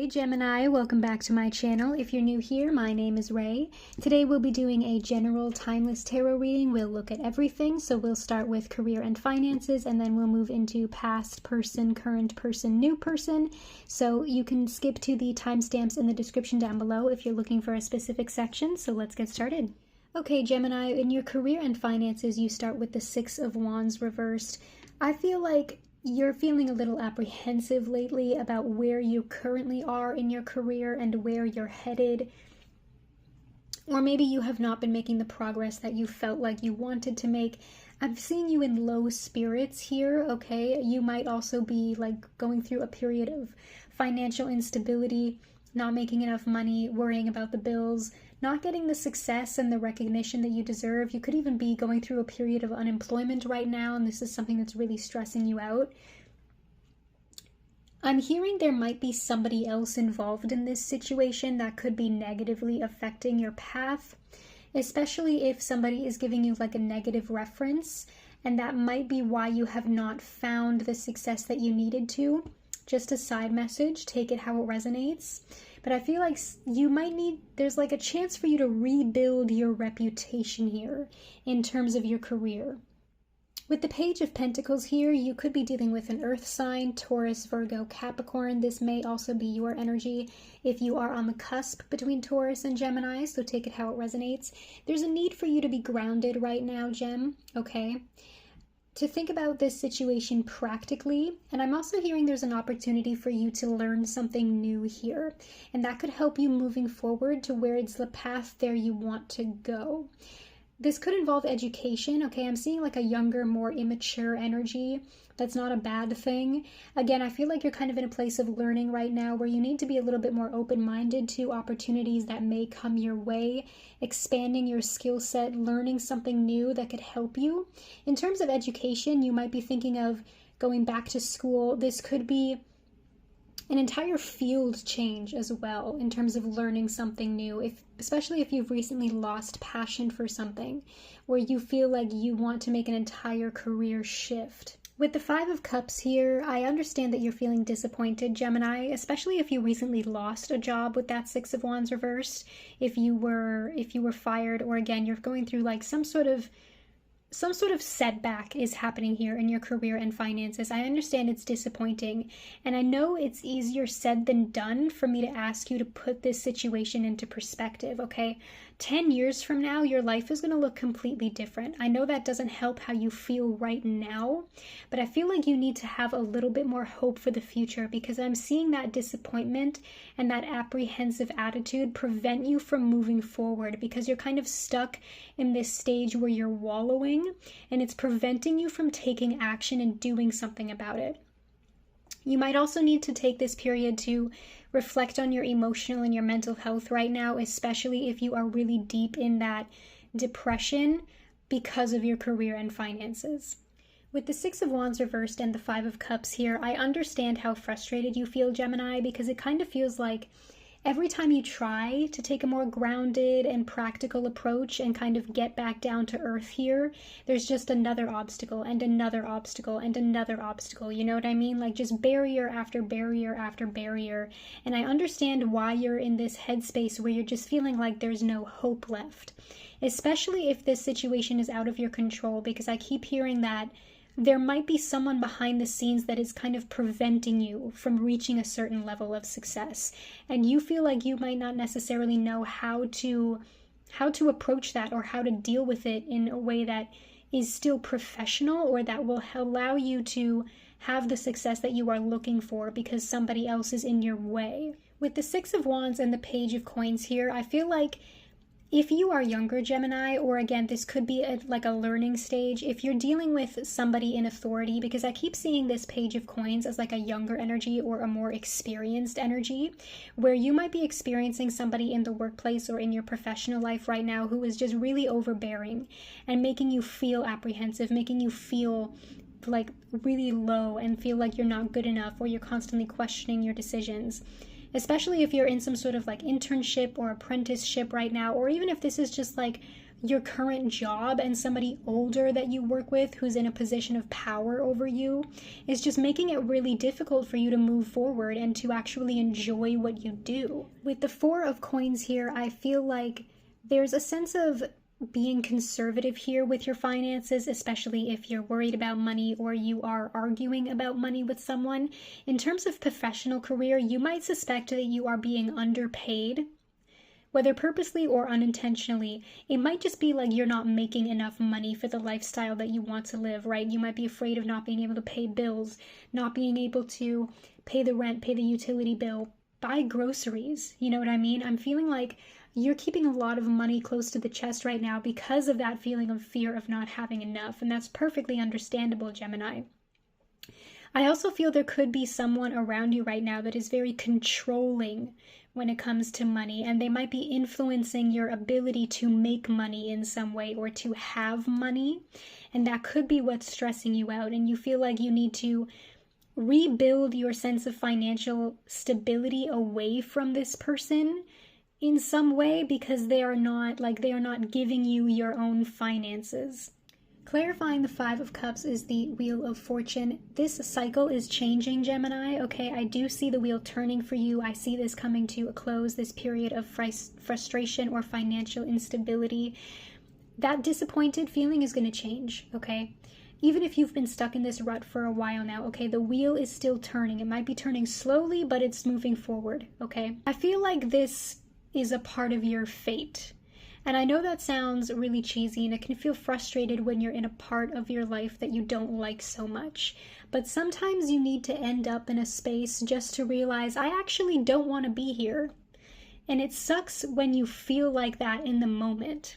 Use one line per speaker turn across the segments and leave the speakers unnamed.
Hey Gemini, welcome back to my channel. If you're new here, my name is Ray. Today we'll be doing a general timeless tarot reading. We'll look at everything. So we'll start with career and finances, and then we'll move into past person, current person, new person. So you can skip to the timestamps in the description down below if you're looking for a specific section. So let's get started. Okay, Gemini, in your career and finances, you start with the Six of Wands reversed. I feel like you're feeling a little apprehensive lately about where you currently are in your career and where you're headed. Or maybe you have not been making the progress that you felt like you wanted to make. I'm seeing you in low spirits here, okay? You might also be like going through a period of financial instability, not making enough money, worrying about the bills, not getting the success and the recognition that you deserve. You could even be going through a period of unemployment right now, and this is something that's really stressing you out. I'm hearing there might be somebody else involved in this situation that could be negatively affecting your path, especially if somebody is giving you like a negative reference, and that might be why you have not found the success that you needed to. Just a side message, take it how it resonates. But I feel like you might need, there's like a chance for you to rebuild your reputation here in terms of your career. With the Page of Pentacles here, you could be dealing with an earth sign, Taurus, Virgo, Capricorn. This may also be your energy if you are on the cusp between Taurus and Gemini, so take it how it resonates. There's a need for you to be grounded right now, Gem, okay? To think about this situation practically, and I'm also hearing there's an opportunity for you to learn something new here, and that could help you moving forward to where it's the path there you want to go. This could involve education, okay? I'm seeing like a younger, more immature energy. That's not a bad thing. Again, I feel like you're kind of in a place of learning right now where you need to be a little bit more open-minded to opportunities that may come your way, expanding your skill set, learning something new that could help you. In terms of education, you might be thinking of going back to school. This could be an entire field change as well in terms of learning something new, especially if you've recently lost passion for something where you feel like you want to make an entire career shift. With the Five of Cups here, I understand that you're feeling disappointed, Gemini, especially if you recently lost a job with that Six of Wands reversed, if you were fired, or again, you're going through like some sort of setback is happening here in your career and finances. I understand it's disappointing, and I know it's easier said than done for me to ask you to put this situation into perspective, okay? 10 years from now, your life is going to look completely different. I know that doesn't help how you feel right now, but I feel like you need to have a little bit more hope for the future, because I'm seeing that disappointment and that apprehensive attitude prevent you from moving forward, because you're kind of stuck in this stage where you're wallowing, and it's preventing you from taking action and doing something about it. You might also need to take this period to reflect on your emotional and your mental health right now, especially if you are really deep in that depression because of your career and finances. With the Six of Wands reversed and the Five of Cups here, I understand how frustrated you feel, Gemini, because it kind of feels like every time you try to take a more grounded and practical approach and kind of get back down to earth here, there's just another obstacle and another obstacle and another obstacle. You know what I mean? Like just barrier after barrier after barrier. And I understand why you're in this headspace where you're just feeling like there's no hope left, especially if this situation is out of your control, because I keep hearing that there might be someone behind the scenes that is kind of preventing you from reaching a certain level of success. And you feel like you might not necessarily know how to approach that or how to deal with it in a way that is still professional, or that will allow you to have the success that you are looking for because somebody else is in your way. With the Six of Wands and the Page of Coins here, I feel like if you are younger, Gemini, or again, this could be like a learning stage, if you're dealing with somebody in authority, because I keep seeing this Page of Coins as like a younger energy or a more experienced energy, where you might be experiencing somebody in the workplace or in your professional life right now who is just really overbearing and making you feel apprehensive, making you feel like really low and feel like you're not good enough, or you're constantly questioning your decisions. Especially if you're in some sort of like internship or apprenticeship right now, or even if this is just like your current job and somebody older that you work with who's in a position of power over you is just making it really difficult for you to move forward and to actually enjoy what you do. With the Four of Coins here, I feel like there's a sense of being conservative here with your finances, especially if you're worried about money or you are arguing about money with someone. In terms of professional career, you might suspect that you are being underpaid, whether purposely or unintentionally. It might just be like you're not making enough money for the lifestyle that you want to live, right? You might be afraid of not being able to pay bills, not being able to pay the rent, pay the utility bill, buy groceries. You know what I mean? I'm feeling like you're keeping a lot of money close to the chest right now because of that feeling of fear of not having enough. And that's perfectly understandable, Gemini. I also feel there could be someone around you right now that is very controlling when it comes to money, and they might be influencing your ability to make money in some way or to have money, and that could be what's stressing you out, and you feel like you need to rebuild your sense of financial stability away from this person in some way because they are not giving you your own finances. Clarifying the Five of Cups is the Wheel of Fortune. This cycle is changing, Gemini, okay? I do see the wheel turning for you. I see this coming to a close, this period of frustration or financial instability. That disappointed feeling is going to change, okay? Even if you've been stuck in this rut for a while now, okay, the wheel is still turning. It might be turning slowly, but it's moving forward, okay? I feel like this is a part of your fate. And I know that sounds really cheesy and it can feel frustrated when you're in a part of your life that you don't like so much. But sometimes you need to end up in a space just to realize, I actually don't want to be here. And it sucks when you feel like that in the moment.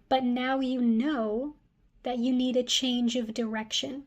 But now you know that you need a change of direction.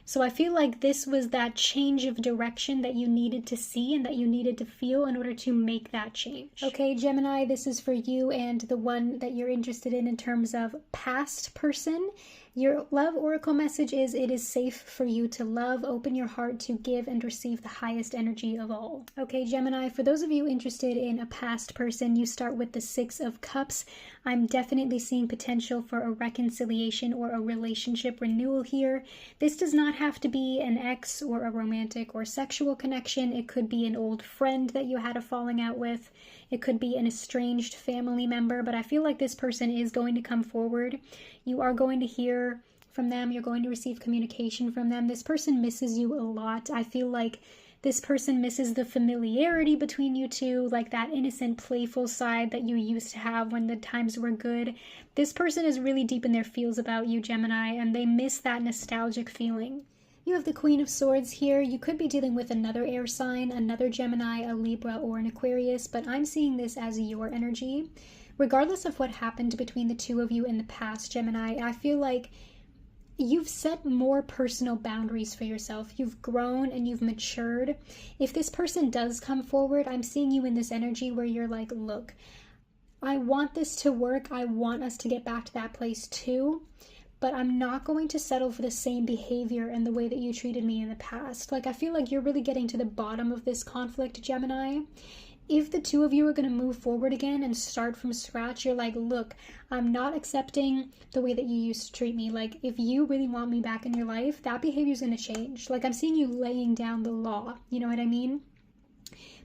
So I feel like this was that change of direction that you needed to see and that you needed to feel in order to make that change. Okay, Gemini, this is for you and the one that you're interested in terms of past person. Your love oracle message is, it is safe for you to love. Open your heart to give and receive the highest energy of all. Okay, Gemini, for those of you interested in a past person, you start with the Six of Cups. I'm definitely seeing potential for a reconciliation or a relationship renewal here. This does not have to be an ex or a romantic or sexual connection. It could be an old friend that you had a falling out with. It could be an estranged family member, but I feel like this person is going to come forward. You are going to hear from them. You're going to receive communication from them. This person misses you a lot. I feel like this person misses the familiarity between you two, like that innocent, playful side that you used to have when the times were good. This person is really deep in their feels about you, Gemini, and they miss that nostalgic feeling. You have the Queen of Swords here. You could be dealing with another air sign, another Gemini, a Libra, or an Aquarius, but I'm seeing this as your energy. Regardless of what happened between the two of you in the past, Gemini, I feel like you've set more personal boundaries for yourself. You've grown and you've matured. If this person does come forward, I'm seeing you in this energy where you're like, look, I want this to work. I want us to get back to that place too. But I'm not going to settle for the same behavior and the way that you treated me in the past. Like, I feel like you're really getting to the bottom of this conflict, Gemini. If the two of you are going to move forward again and start from scratch, you're like, look, I'm not accepting the way that you used to treat me. Like, if you really want me back in your life, that behavior is going to change. Like, I'm seeing you laying down the law. You know what I mean?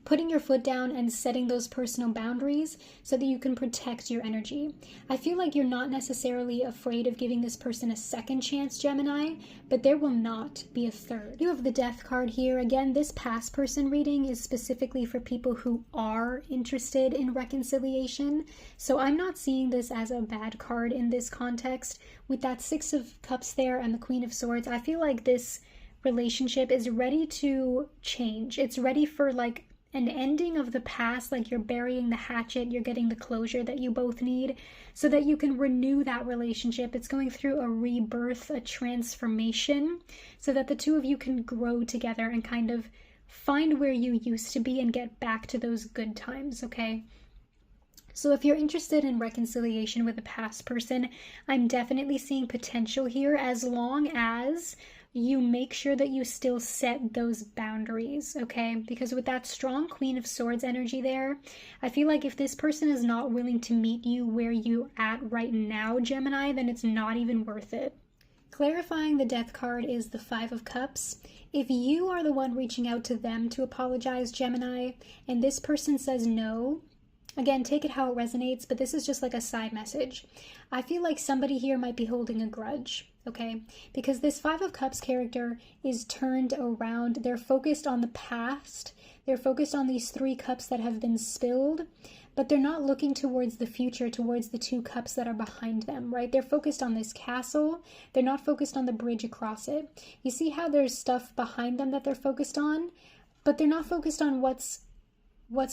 Putting your foot down and setting those personal boundaries so that you can protect your energy. I feel like you're not necessarily afraid of giving this person a second chance, Gemini, but there will not be a third. You have the Death card here. Again, this past person reading is specifically for people who are interested in reconciliation. So I'm not seeing this as a bad card in this context. With that Six of Cups there and the Queen of Swords, I feel like this relationship is ready to change. It's ready for like an ending of the past, like you're burying the hatchet, you're getting the closure that you both need so that you can renew that relationship. It's going through a rebirth, a transformation, so that the two of you can grow together and kind of find where you used to be and get back to those good times, okay? So if you're interested in reconciliation with a past person, I'm definitely seeing potential here as long as you make sure that you still set those boundaries, okay? Because with that strong Queen of Swords energy there, I feel like if this person is not willing to meet you where you're at right now, Gemini, then it's not even worth it. Clarifying the Death card is the Five of Cups. If you are the one reaching out to them to apologize, Gemini, and this person says no, again, take it how it resonates, but this is just like a side message. I feel like somebody here might be holding a grudge, okay? Because this Five of Cups character is turned around. They're focused on the past. They're focused on these 3 cups that have been spilled, but they're not looking towards the future, towards the 2 cups that are behind them, right? They're focused on this castle. They're not focused on the bridge across it. You see how there's stuff behind them that they're focused on, but they're not focused on what's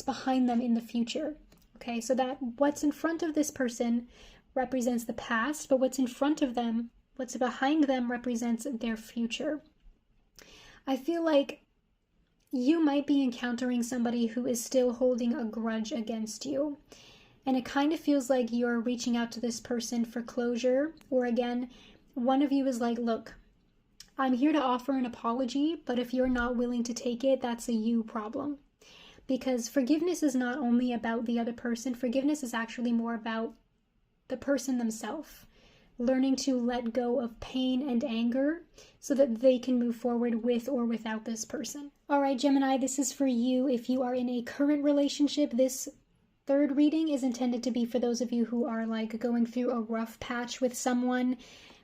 behind them in the future. Okay, so that what's in front of this person represents the past, but what's in front of them, what's behind them represents their future. I feel like you might be encountering somebody who is still holding a grudge against you. And it kind of feels like you're reaching out to this person for closure. Or again, one of you is like, look, I'm here to offer an apology, but if you're not willing to take it, that's a you problem. Because forgiveness is not only about the other person, forgiveness is actually more about the person themselves. Learning to let go of pain and anger so that they can move forward with or without this person. All right, Gemini, this is for you. If you are in a current relationship, this third reading is intended to be for those of you who are like going through a rough patch with someone,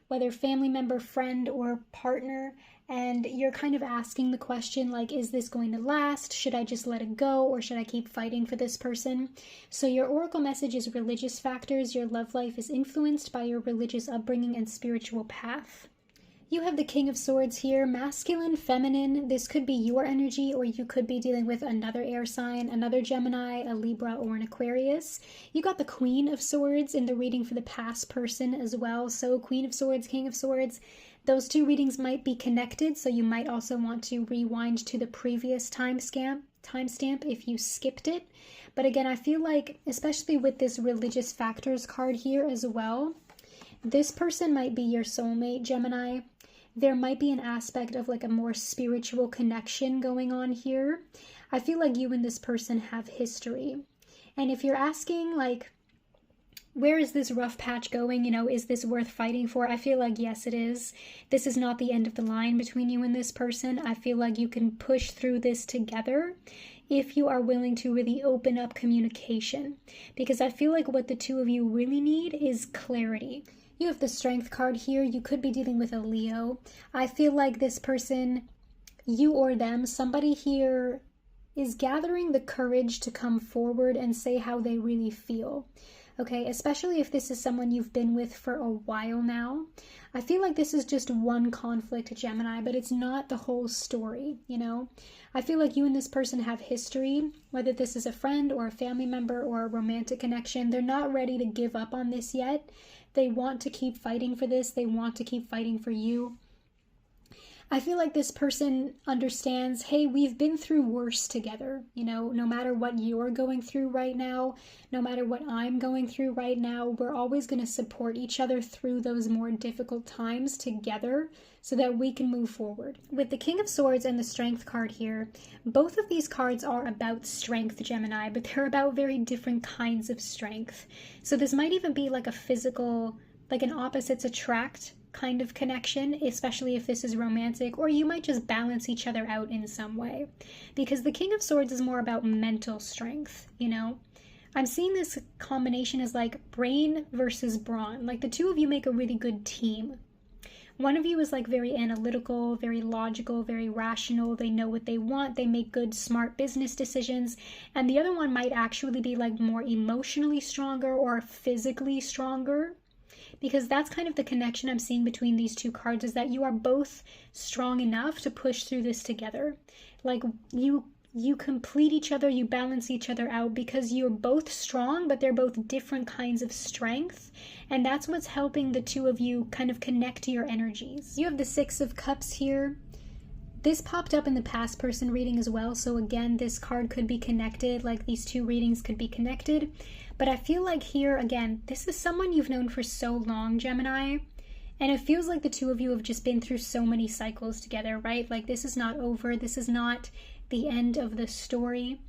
whether family member, friend, or partner, and you're kind of asking the question like, is this going to last? Should I just let it go, or should I keep fighting for this person? So your oracle message is religious factors. Your love life is influenced by your religious upbringing and spiritual path. You have the King of Swords here, masculine, feminine. This could be your energy, or you could be dealing with another air sign, another Gemini, a Libra, or an Aquarius. You got the Queen of Swords in the reading for the past person as well. So Queen of Swords, King of Swords, those 2 readings might be connected, so you might also want to rewind to the previous timestamp if you skipped it. But again, I feel like, especially with this religious factors card here as well, this person might be your soulmate, Gemini. There might be an aspect of like a more spiritual connection going on here. I feel like you and this person have history. And if you're asking like, where is this rough patch going? You know, is this worth fighting for? I feel like, yes, it is. This is not the end of the line between you and this person. I feel like you can push through this together if you are willing to really open up communication. Because I feel like what the 2 of you really need is clarity. You have the Strength card here. You could be dealing with a Leo. I feel like this person, you or them, somebody here is gathering the courage to come forward and say how they really feel. Okay, especially if this is someone you've been with for a while now. I feel like this is just one conflict, Gemini, but it's not the whole story, you know? I feel like you and this person have history, whether this is a friend or a family member or a romantic connection. They're not ready to give up on this yet. They want to keep fighting for this. They want to keep fighting for you. I feel like this person understands, hey, we've been through worse together. You know, no matter what you're going through right now, no matter what I'm going through right now, we're always going to support each other through those more difficult times together so that we can move forward. With the King of Swords and the Strength card here, both of these cards are about strength, Gemini, but they're about very different kinds of strength. So this might even be like a physical, like an opposites attract kind of connection, especially if this is romantic, or you might just balance each other out in some way. Because the King of Swords is more about mental strength, you know? I'm seeing this combination as like brain versus brawn. Like the 2 of you make a really good team. One of you is like very analytical, very logical, very rational. They know what they want. They make good, smart business decisions. And the other one might actually be like more emotionally stronger or physically stronger. Because that's kind of the connection I'm seeing between these 2 cards, is that you are both strong enough to push through this together. Like you complete each other, you balance each other out because you're both strong, but they're both different kinds of strength. And that's what's helping the 2 of you kind of connect to your energies. You have the 6 of Cups here. This popped up in the past person reading as well. So again, this card could be connected, like these 2 readings could be connected. But I feel like here, again, this is someone you've known for so long, Gemini. And it feels like the two of you have just been through so many cycles together, right? Like this is not over. This is not the end of the story.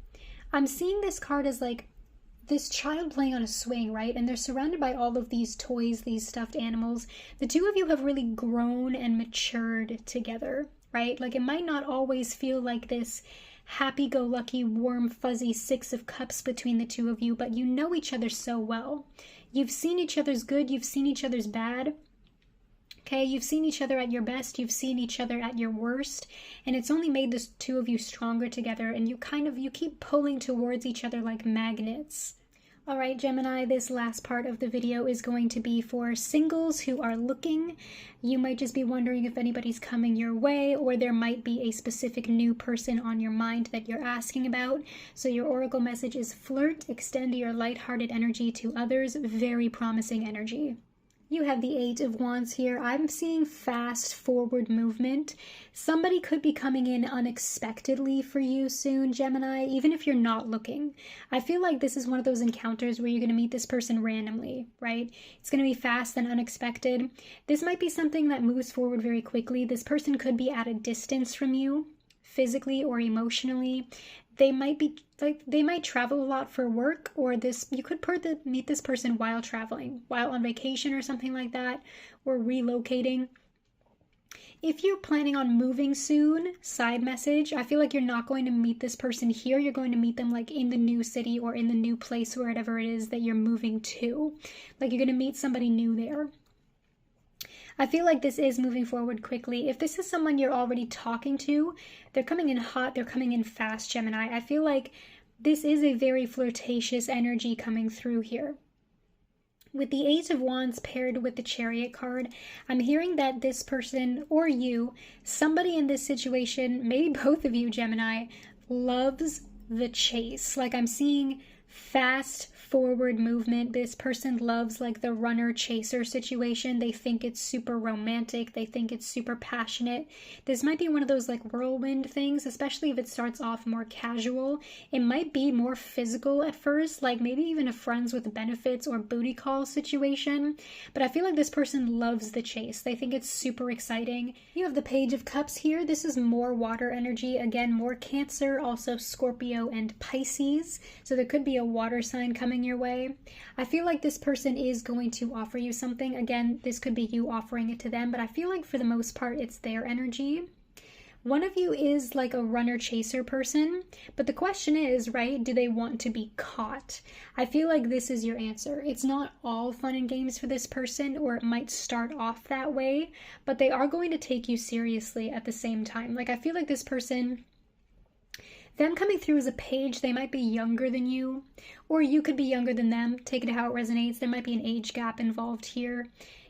I'm seeing this card as like this child playing on a swing, right? And they're surrounded by all of these toys, these stuffed animals. The two of you have really grown and matured together, right? Like it might not always feel like this happy-go-lucky, warm, fuzzy Six of Cups between the two of you, but you know each other so well. You've seen each other's good, you've seen each other's bad. Okay, you've seen each other at your best, you've seen each other at your worst, and it's only made the two of you stronger together, and you keep pulling towards each other like magnets. All right, Gemini, this last part of the video is going to be for singles who are looking. You might just be wondering if anybody's coming your way, or there might be a specific new person on your mind that you're asking about. So your oracle message is flirt, extend your lighthearted energy to others. Very promising energy. You have the Eight of Wands here. I'm seeing fast forward movement. Somebody could be coming in unexpectedly for you soon, Gemini, even if you're not looking. I feel like this is one of those encounters where you're going to meet this person randomly, right? It's going to be fast and unexpected. This might be something that moves forward very quickly. This person could be at a distance from you, physically or emotionally. They might travel a lot for work, or you could meet this person while traveling, while on vacation or something like that, or relocating. If you're planning on moving soon, side message, I feel like you're not going to meet this person here. You're going to meet them like in the new city or in the new place, wherever it is that you're moving to. Like you're going to meet somebody new there. I feel like this is moving forward quickly. If this is someone you're already talking to, they're coming in hot, they're coming in fast, Gemini. I feel like this is a very flirtatious energy coming through here. With the Eight of Wands paired with the Chariot card, I'm hearing that this person or you, somebody in this situation, maybe both of you, Gemini, loves the chase. Like I'm seeing fast forward movement. This person loves like the runner chaser situation. They think it's super romantic. They think it's super passionate. This might be one of those like whirlwind things, especially if it starts off more casual. It might be more physical at first, like maybe even a friends with benefits or booty call situation. But I feel like this person loves the chase. They think it's super exciting. You have the Page of Cups here. This is more water energy. Again, more Cancer, also Scorpio and Pisces. So there could be a water sign coming your way. I feel like this person is going to offer you something. Again, this could be you offering it to them, but I feel like for the most part, it's their energy. One of you is like a runner chaser person, but the question is, right, do they want to be caught? I feel like this is your answer. It's not all fun and games for this person, or it might start off that way, but they are going to take you seriously at the same time. Like I feel like this person, them coming through as a page, they might be younger than you, or you could be younger than them. Take it how it resonates. There might be an age gap involved here,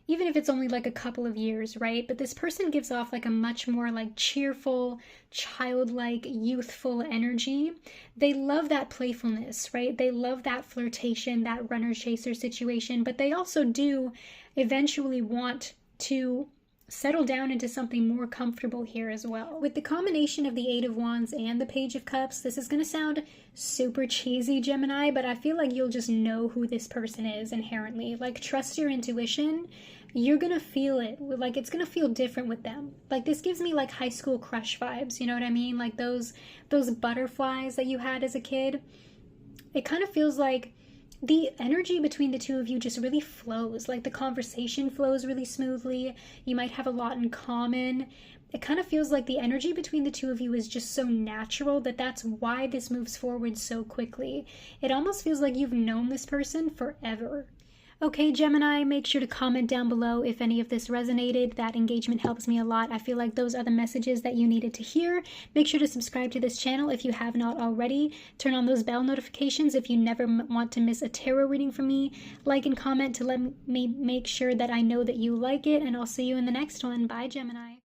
even if it's only like a couple of years, right? But this person gives off like a much more like cheerful, childlike, youthful energy. They love that playfulness, right? They love that flirtation, that runner-chaser situation, but they also do eventually want to settle down into something more comfortable here as well. With the combination of the Eight of Wands and the Page of Cups, this is going to sound super cheesy, Gemini, but I feel like you'll just know who this person is inherently. Like, trust your intuition. You're going to feel it. Like, it's going to feel different with them. Like, this gives me like high school crush vibes, you know what I mean? Like those butterflies that you had as a kid. It kind of feels like the energy between the two of you just really flows. Like the conversation flows really smoothly. You might have a lot in common. It kind of feels like the energy between the two of you is just so natural that that's why this moves forward so quickly. It almost feels like you've known this person forever. Okay, Gemini, make sure to comment down below if any of this resonated. That engagement helps me a lot. I feel like those are the messages that you needed to hear. Make sure to subscribe to this channel if you have not already. Turn on those bell notifications if you never want to miss a tarot reading from me. Like and comment to let me make sure that I know that you like it, and I'll see you in the next one. Bye, Gemini.